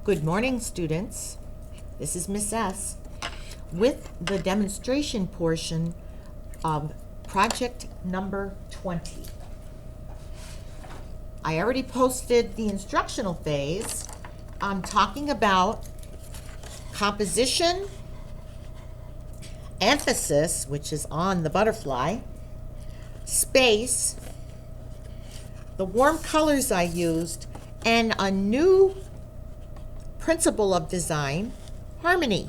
Good morning, students. This is Miss S with the demonstration portion of project number 20. I already posted the instructional phase. I'm talking about composition, emphasis, which is on the butterfly, space, the warm colors I used, and a new principle of design, harmony.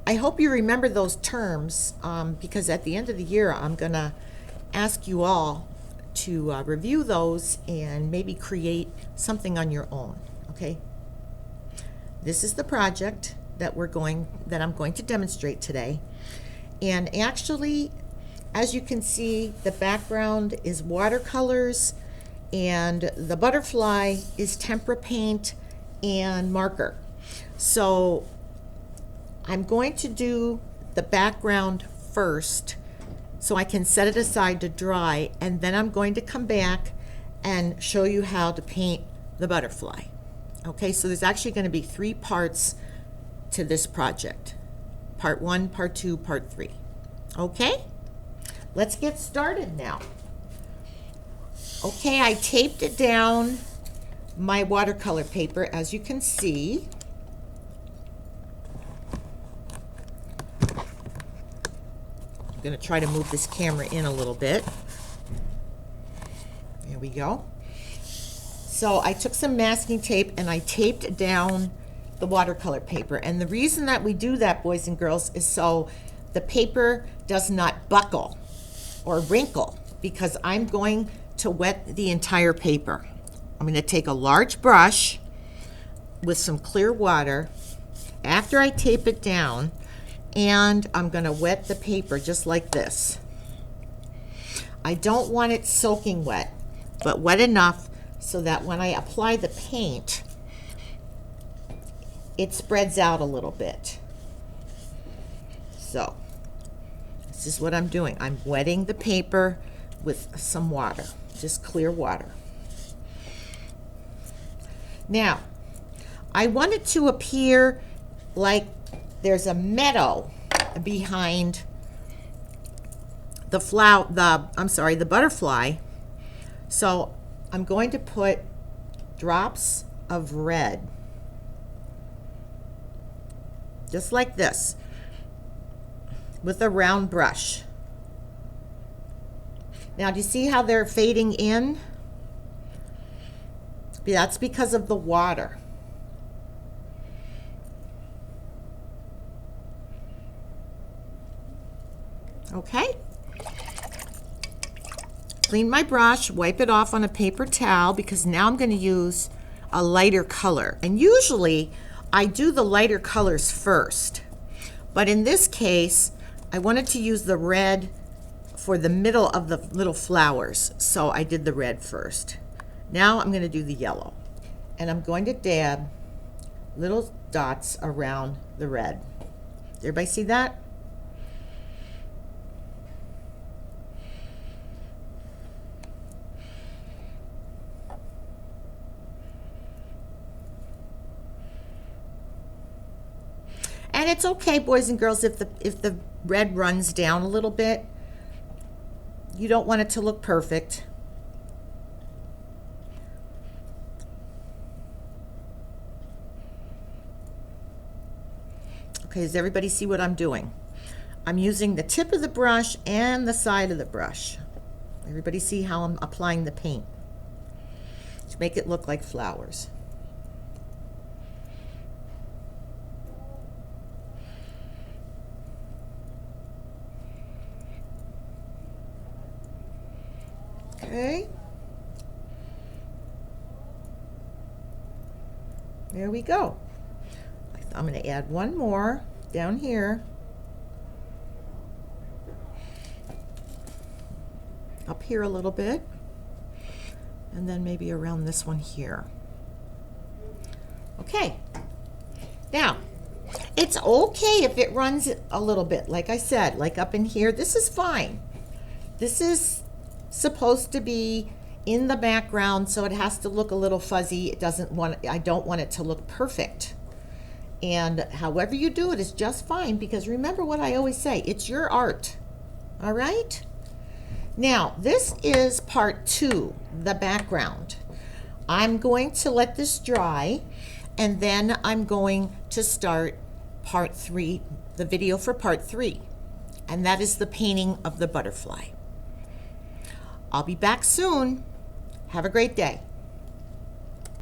I hope you remember those terms because at the end of the year I'm going to ask you all to review those and maybe create something on your own, okay? This is the project that I'm going to demonstrate today. And actually, as you can see, the background is watercolors and the butterfly is tempera paint and marker. So I'm going to do the background first so I can set it aside to dry, and then I'm going to come back and show you how to paint the butterfly. Okay, so there's actually going to be 3 parts to this project. Part 1, part 2, part 3. Okay, let's get started now. Okay, I taped it down my watercolor paper, as you can see. I'm going to try to move this camera in a little bit. There we go. So I took some masking tape and I taped down the watercolor paper. And the reason that we do that, boys and girls, is so the paper does not buckle or wrinkle, because I'm going to wet the entire paper. I'm going to take a large brush with some clear water after I tape it down, and I'm going to wet the paper just like this. I don't want it soaking wet, but wet enough so that when I apply the paint, it spreads out a little bit. So this is what I'm doing. I'm wetting the paper with some water, just clear water. Now, I want it to appear like there's a meadow behind the the butterfly. So I'm going to put drops of red, just like this, with a round brush. Now, do you see how they're fading in? That's because of the water. Okay. Clean my brush, wipe it off on a paper towel, because now I'm going to use a lighter color. And usually I do the lighter colors first. But in this case, I wanted to use the red for the middle of the little flowers. So I did the red first. Now I'm going to do the yellow, and I'm going to dab little dots around the red. Everybody see that? And it's okay, boys and girls, if the red runs down a little bit. You don't want it to look perfect. Okay, does everybody see what I'm doing? I'm using the tip of the brush and the side of the brush. Everybody see how I'm applying the paint to make it look like flowers. Okay. There we go. I'm going to add one more down here, up here a little bit, and then maybe around this one here. Okay, now it's okay if it runs a little bit, like I said, like up in here. This is fine. This is supposed to be in the background, so it has to look a little fuzzy. I don't want it to look perfect. And however you do it is just fine, because remember what I always say, it's your art. All right? Now, this is part 2, the background. I'm going to let this dry, and then I'm going to start part 3, the video for part 3. And that is the painting of the butterfly. I'll be back soon. Have a great day.